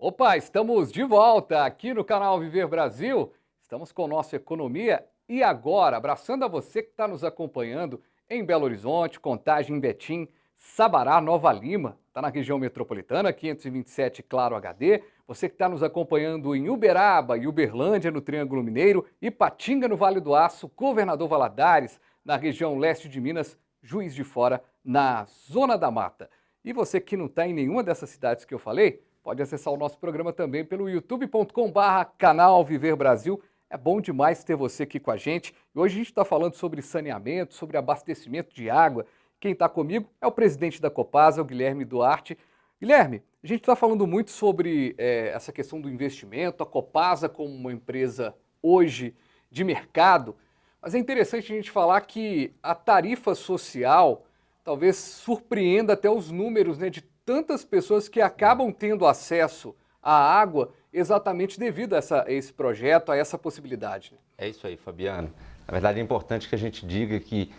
Opa, estamos de volta aqui no canal Viver Brasil. Estamos com o nosso Economia e Agora, abraçando a você que está nos acompanhando em Belo Horizonte, Contagem, Betim, Sabará, Nova Lima, está na região metropolitana, 527 Claro HD. Você que está nos acompanhando em Uberaba e Uberlândia, no Triângulo Mineiro, Ipatinga, no Vale do Aço, Governador Valadares, na região leste de Minas, Juiz de Fora, na Zona da Mata. E você que não está em nenhuma dessas cidades que eu falei, pode acessar o nosso programa também pelo youtube.com/canal Viver Brasil. É bom demais ter você aqui com a gente. E hoje a gente está falando sobre saneamento, sobre abastecimento de água. Quem está comigo é o presidente da Copasa, o Guilherme Duarte. Guilherme, a gente está falando muito sobre essa questão do investimento, a Copasa como uma empresa hoje de mercado, mas é interessante a gente falar que a tarifa social talvez surpreenda até os números, né, de tantas pessoas que acabam tendo acesso à água exatamente devido a esse projeto, a essa possibilidade. É isso aí, Fabiano. Na verdade, é importante que a gente diga que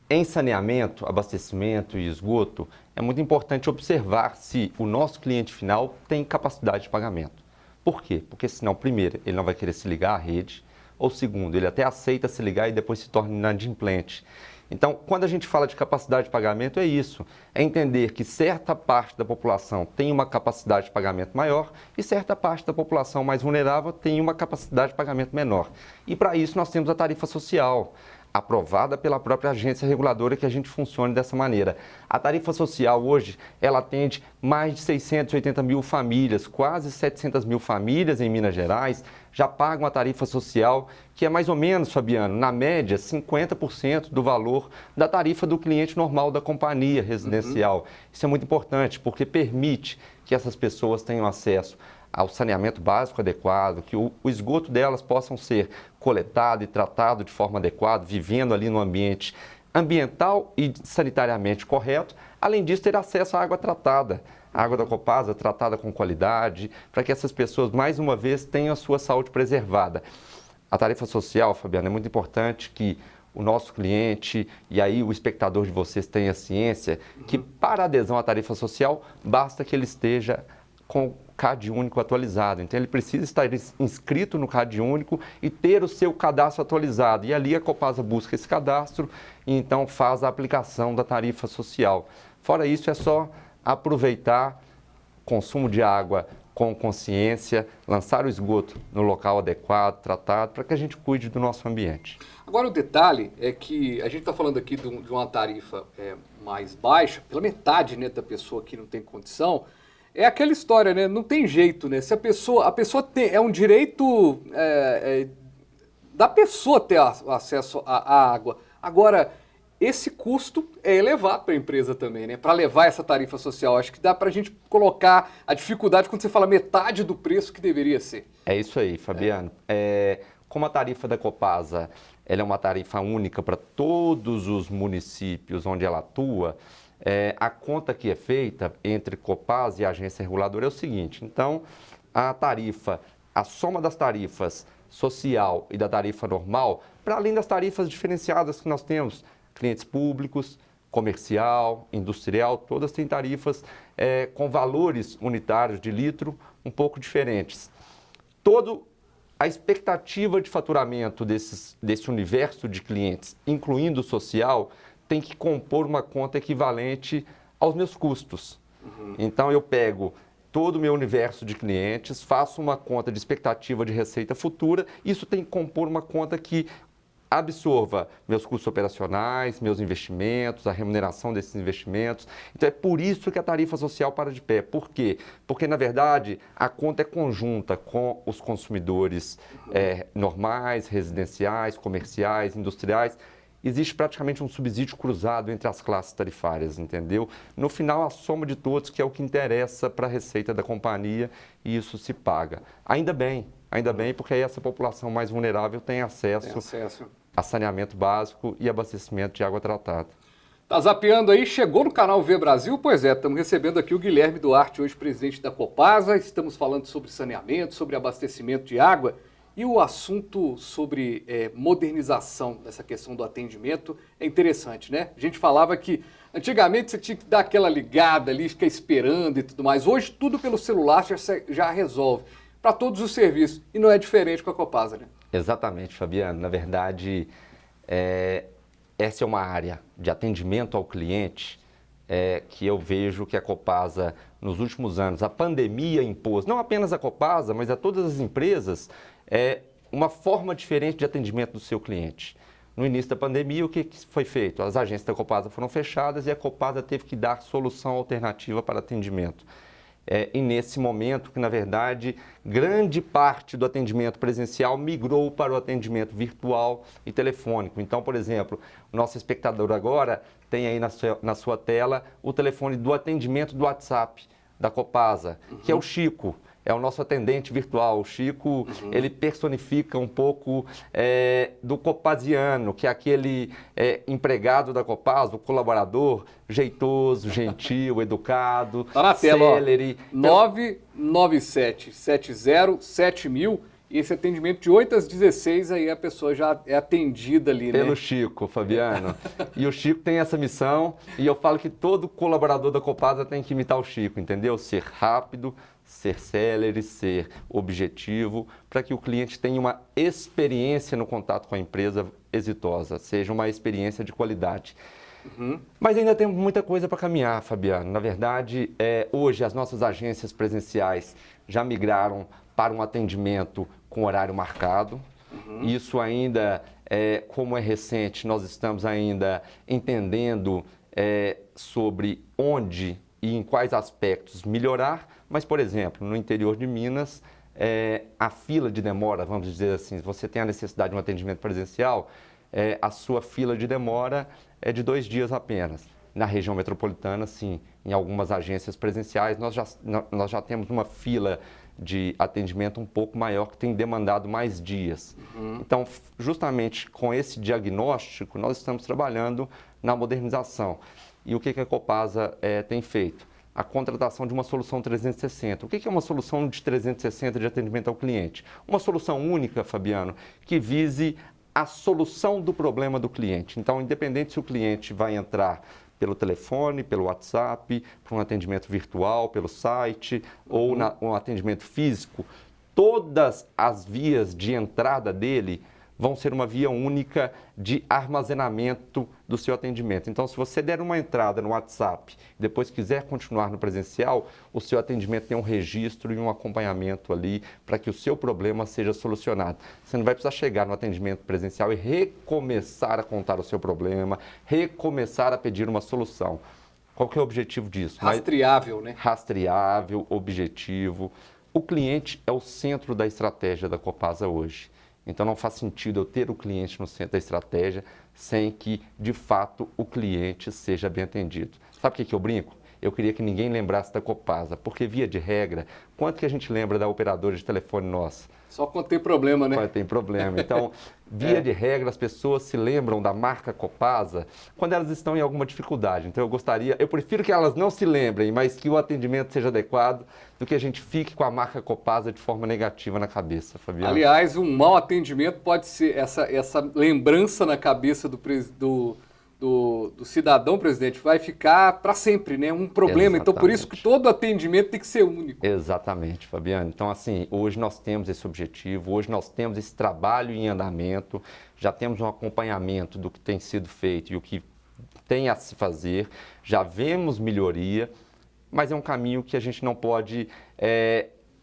em saneamento, abastecimento e esgoto, é muito importante observar se o nosso cliente final tem capacidade de pagamento. Por quê? Porque senão, primeiro, ele não vai querer se ligar à rede, ou segundo, ele até aceita se ligar e depois se torna inadimplente. Então, quando a gente fala de capacidade de pagamento, é isso. É entender que certa parte da população tem uma capacidade de pagamento maior e certa parte da população mais vulnerável tem uma capacidade de pagamento menor. E para isso nós temos a tarifa social, aprovada pela própria agência reguladora, que a gente funcione dessa maneira. A tarifa social hoje, ela atende mais de 680 mil famílias, quase 700 mil famílias em Minas Gerais, já pagam a tarifa social, que é mais ou menos, Fabiano, na média, 50% do valor da tarifa do cliente normal da companhia residencial. Isso é muito importante, porque permite que essas pessoas tenham acesso ao saneamento básico adequado, que o esgoto delas possam ser coletado e tratado de forma adequada, vivendo ali no ambiente ambiental e sanitariamente correto. Além disso, ter acesso à água tratada, a água da Copasa tratada com qualidade, para que essas pessoas, mais uma vez, tenham a sua saúde preservada. A tarifa social, Fabiano, é muito importante que o nosso cliente e aí o espectador de vocês tenha ciência que para adesão à tarifa social, basta que ele esteja com o CAD único atualizado. Então, ele precisa estar inscrito no CAD único e ter o seu cadastro atualizado. E ali a Copasa busca esse cadastro e então faz a aplicação da tarifa social. Fora isso, é só aproveitar consumo de água com consciência, lançar o esgoto no local adequado, tratado, para que a gente cuide do nosso ambiente. Agora, o detalhe é que a gente está falando aqui de uma tarifa mais baixa, pela metade, né, da pessoa que não tem condição. É aquela história, né? Não tem jeito, né? Se a pessoa tem, é um direito da pessoa ter acesso à água. Agora, esse custo é elevado para a empresa também, né? Para levar essa tarifa social. Acho que dá para a gente colocar a dificuldade quando você fala metade do preço que deveria ser. É isso aí, Fabiano. Como a tarifa da Copasa ela é uma tarifa única para todos os municípios onde ela atua, a conta que é feita entre Copasa e a agência reguladora é o seguinte. Então, a tarifa, a soma das tarifas social e da tarifa normal, para além das tarifas diferenciadas que nós temos, clientes públicos, comercial, industrial, todas têm tarifas com valores unitários de litro um pouco diferentes. A expectativa de faturamento desse universo de clientes, incluindo o social, tem que compor uma conta equivalente aos meus custos. Então, eu pego todo o meu universo de clientes, faço uma conta de expectativa de receita futura, isso tem que compor uma conta que absorva meus custos operacionais, meus investimentos, a remuneração desses investimentos. Então, é por isso que a tarifa social para de pé. Por quê? Porque, na verdade, a conta é conjunta com os consumidores normais, residenciais, comerciais, industriais. Existe praticamente um subsídio cruzado entre as classes tarifárias, entendeu? No final, a soma de todos, que é o que interessa para a receita da companhia, e isso se paga. Ainda bem, porque aí essa população mais vulnerável tem acesso a saneamento básico e abastecimento de água tratada. Tá zapeando aí, chegou no canal V Brasil? Pois é, estamos recebendo aqui o Guilherme Duarte, hoje presidente da Copasa. Estamos falando sobre saneamento, sobre abastecimento de água. E o assunto sobre modernização dessa questão do atendimento é interessante, né? A gente falava que antigamente você tinha que dar aquela ligada ali, ficar esperando e tudo mais. Hoje tudo pelo celular já resolve para todos os serviços e não é diferente com a Copasa, né? Exatamente, Fabiano. Na verdade, essa é uma área de atendimento ao cliente que eu vejo que a Copasa, nos últimos anos, a pandemia impôs, não apenas a Copasa, mas a todas as empresas, uma forma diferente de atendimento do seu cliente. No início da pandemia, o que foi feito? As agências da Copasa foram fechadas e a Copasa teve que dar solução alternativa para atendimento. E nesse momento que, na verdade, grande parte do atendimento presencial migrou para o atendimento virtual e telefônico. Então, por exemplo, o nosso espectador agora tem aí na sua tela o telefone do atendimento do WhatsApp da Copasa, que é o Chico. É o nosso atendente virtual. O Chico, ele personifica um pouco do copasiano, que é aquele empregado da Copasa, o colaborador, jeitoso, gentil, educado, tá na tela, célere. 997707000. E esse atendimento de 8 às 16, aí a pessoa já é atendida ali, né? Pelo Chico, Fabiano. E o Chico tem essa missão, e eu falo que todo colaborador da Copasa tem que imitar o Chico, entendeu? Ser rápido, ser célere, ser objetivo, para que o cliente tenha uma experiência no contato com a empresa exitosa, seja uma experiência de qualidade. Mas ainda temos muita coisa para caminhar, Fabiano. Na verdade, hoje as nossas agências presenciais já migraram para um atendimento com horário marcado. Isso ainda, como é recente, nós estamos ainda entendendo sobre onde e em quais aspectos melhorar. Mas, por exemplo, no interior de Minas, a fila de demora, vamos dizer assim, se você tem a necessidade de um atendimento presencial, a sua fila de demora é de 2 dias apenas. Na região metropolitana, sim, em algumas agências presenciais, nós já temos uma fila de atendimento um pouco maior, que tem demandado mais dias. Então, justamente com esse diagnóstico, nós estamos trabalhando na modernização. E o que a Copasa tem feito? A contratação de uma solução 360. O que é uma solução de 360 de atendimento ao cliente? Uma solução única, Fabiano, que vise a solução do problema do cliente. Então, independente se o cliente vai entrar pelo telefone, pelo WhatsApp, para um atendimento virtual, pelo site ou um atendimento físico, todas as vias de entrada dele vão ser uma via única de armazenamento do seu atendimento. Então, se você der uma entrada no WhatsApp e depois quiser continuar no presencial, o seu atendimento tem um registro e um acompanhamento ali para que o seu problema seja solucionado. Você não vai precisar chegar no atendimento presencial e recomeçar a contar o seu problema, recomeçar a pedir uma solução. Qual que é o objetivo disso? Rastreável, né? Rastreável, objetivo. O cliente é o centro da estratégia da Copasa hoje. Então, não faz sentido eu ter o cliente no centro da estratégia sem que, de fato, o cliente seja bem atendido. Sabe o que eu brinco? Eu queria que ninguém lembrasse da Copasa, porque, via de regra, quanto que a gente lembra da operadora de telefone nossa? Só quando tem problema, né? Quando tem problema. Então, via de regra, as pessoas se lembram da marca Copasa quando elas estão em alguma dificuldade. Então, eu prefiro que elas não se lembrem, mas que o atendimento seja adequado, do que a gente fique com a marca Copasa de forma negativa na cabeça, Fabiano. Aliás, um mau atendimento pode ser essa lembrança na cabeça do cidadão, presidente, vai ficar para sempre, né? Um problema. Exatamente. Então, por isso que todo atendimento tem que ser único. Exatamente, Fabiano. Então, assim, hoje nós temos esse objetivo, hoje nós temos esse trabalho em andamento, já temos um acompanhamento do que tem sido feito e o que tem a se fazer, já vemos melhoria, mas é um caminho que a gente não pode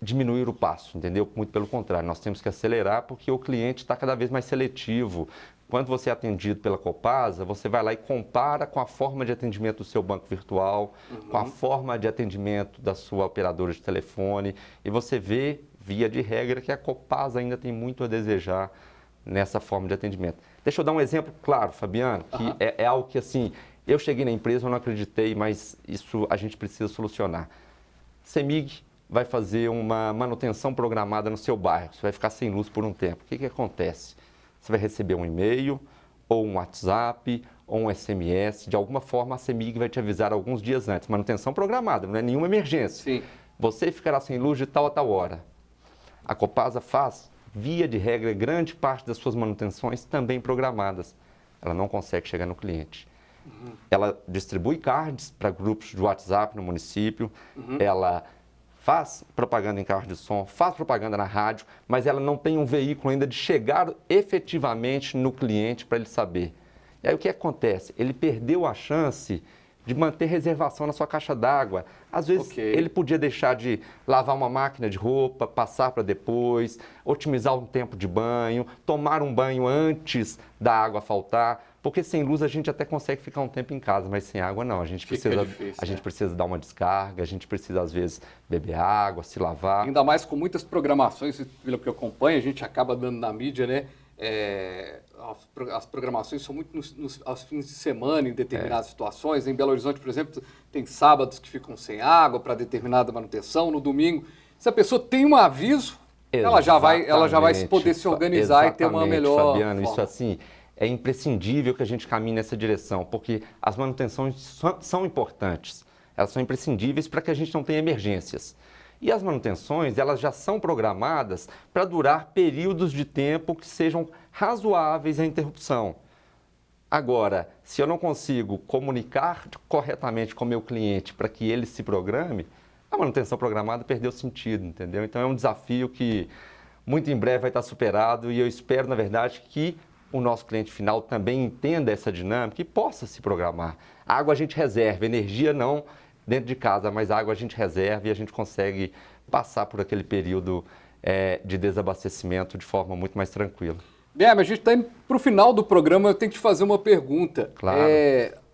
diminuir o passo, entendeu? Muito pelo contrário, nós temos que acelerar porque o cliente está cada vez mais seletivo. Quando você é atendido pela Copasa, você vai lá e compara com a forma de atendimento do seu banco virtual, com a forma de atendimento da sua operadora de telefone, e você vê, via de regra, que a Copasa ainda tem muito a desejar nessa forma de atendimento. Deixa eu dar um exemplo claro, Fabiano, que é algo que, assim, eu cheguei na empresa, eu não acreditei, mas isso a gente precisa solucionar. CEMIG vai fazer uma manutenção programada no seu bairro, você vai ficar sem luz por um tempo. O que acontece? Você vai receber um e-mail, ou um WhatsApp, ou um SMS. De alguma forma, a CEMIG vai te avisar alguns dias antes. Manutenção programada, não é nenhuma emergência. Sim. Você ficará sem luz de tal a tal hora. A Copasa faz via de regra, grande parte das suas manutenções também programadas. Ela não consegue chegar no cliente. Ela distribui cards para grupos de WhatsApp no município, ela faz propaganda em carro de som, faz propaganda na rádio, mas ela não tem um veículo ainda de chegar efetivamente no cliente para ele saber. E aí o que acontece? Ele perdeu a chance de manter reservação na sua caixa d'água. Às vezes ele podia deixar de lavar uma máquina de roupa, passar para depois, otimizar um tempo de banho, tomar um banho antes da água faltar, porque sem luz a gente até consegue ficar um tempo em casa, mas sem água não. A gente precisa dar uma descarga, a gente precisa às vezes beber água, se lavar. Ainda mais com muitas programações, pelo que eu acompanho, a gente acaba dando na mídia, né? As programações são muito aos fins de semana, em determinadas situações. Em Belo Horizonte, por exemplo, tem sábados que ficam sem água para determinada manutenção. No domingo, se a pessoa tem um aviso, ela já vai poder se organizar e ter uma melhor Fabiano, forma. Isso assim, é imprescindível que a gente caminhe nessa direção, porque as manutenções são importantes. Elas são imprescindíveis para que a gente não tenha emergências. E as manutenções, elas já são programadas para durar períodos de tempo que sejam razoáveis à interrupção. Agora, se eu não consigo comunicar corretamente com o meu cliente para que ele se programe, a manutenção programada perdeu sentido, entendeu? Então é um desafio que muito em breve vai estar superado e eu espero, na verdade, que o nosso cliente final também entenda essa dinâmica e possa se programar. A água a gente reserva, energia não dentro de casa, mas a água a gente reserva e a gente consegue passar por aquele período de desabastecimento de forma muito mais tranquila. Guilherme, a gente está indo para o final do programa, eu tenho que te fazer uma pergunta. Claro.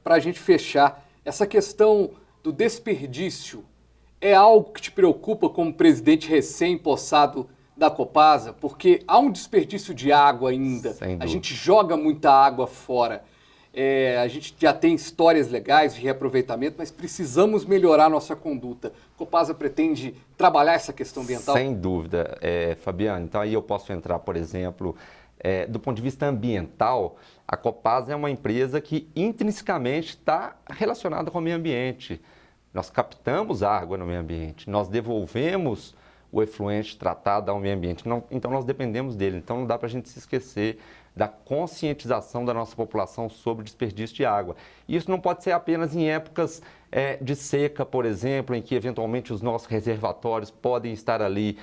Para a gente fechar, essa questão do desperdício é algo que te preocupa como presidente recém-possado da Copasa? Porque há um desperdício de água ainda, a gente joga muita água fora. A gente já tem histórias legais de reaproveitamento, mas precisamos melhorar nossa conduta. A Copasa pretende trabalhar essa questão ambiental? Sem dúvida, Fabiano. Então aí eu posso entrar, por exemplo, do ponto de vista ambiental, a Copasa é uma empresa que intrinsecamente está relacionada com o meio ambiente. Nós captamos água no meio ambiente, nós devolvemos o efluente tratado ao meio ambiente, então nós dependemos dele. Então não dá para a gente se esquecer da conscientização da nossa população sobre o desperdício de água. E isso não pode ser apenas em épocas de seca, por exemplo, em que eventualmente os nossos reservatórios podem estar ali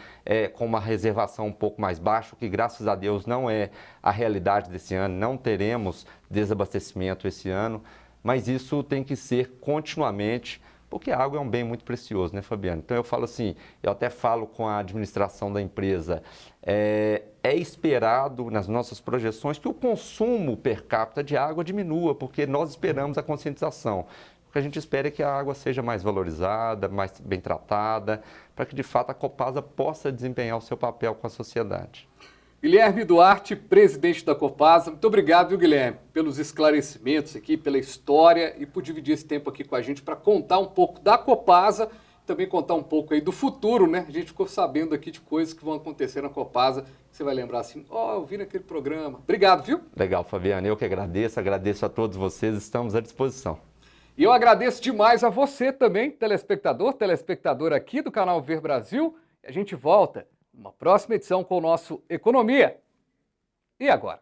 com uma reservação um pouco mais baixa, que graças a Deus não é a realidade desse ano, não teremos desabastecimento esse ano, mas isso tem que ser continuamente, porque a água é um bem muito precioso, né, Fabiano? Então eu falo assim, eu até falo com a administração da empresa, é esperado nas nossas projeções que o consumo per capita de água diminua, porque nós esperamos a conscientização. O que a gente espera é que a água seja mais valorizada, mais bem tratada, para que de fato a Copasa possa desempenhar o seu papel com a sociedade. Guilherme Duarte, presidente da Copasa, muito obrigado, viu, Guilherme, pelos esclarecimentos aqui, pela história e por dividir esse tempo aqui com a gente para contar um pouco da Copasa, também contar um pouco aí do futuro, né? A gente ficou sabendo aqui de coisas que vão acontecer na Copasa, você vai lembrar assim, eu vi naquele programa. Obrigado, viu? Legal, Fabiano, eu que agradeço a todos vocês, estamos à disposição. E eu agradeço demais a você também, telespectador aqui do canal Viver Brasil, e a gente volta numa próxima edição com o nosso Economia. E agora?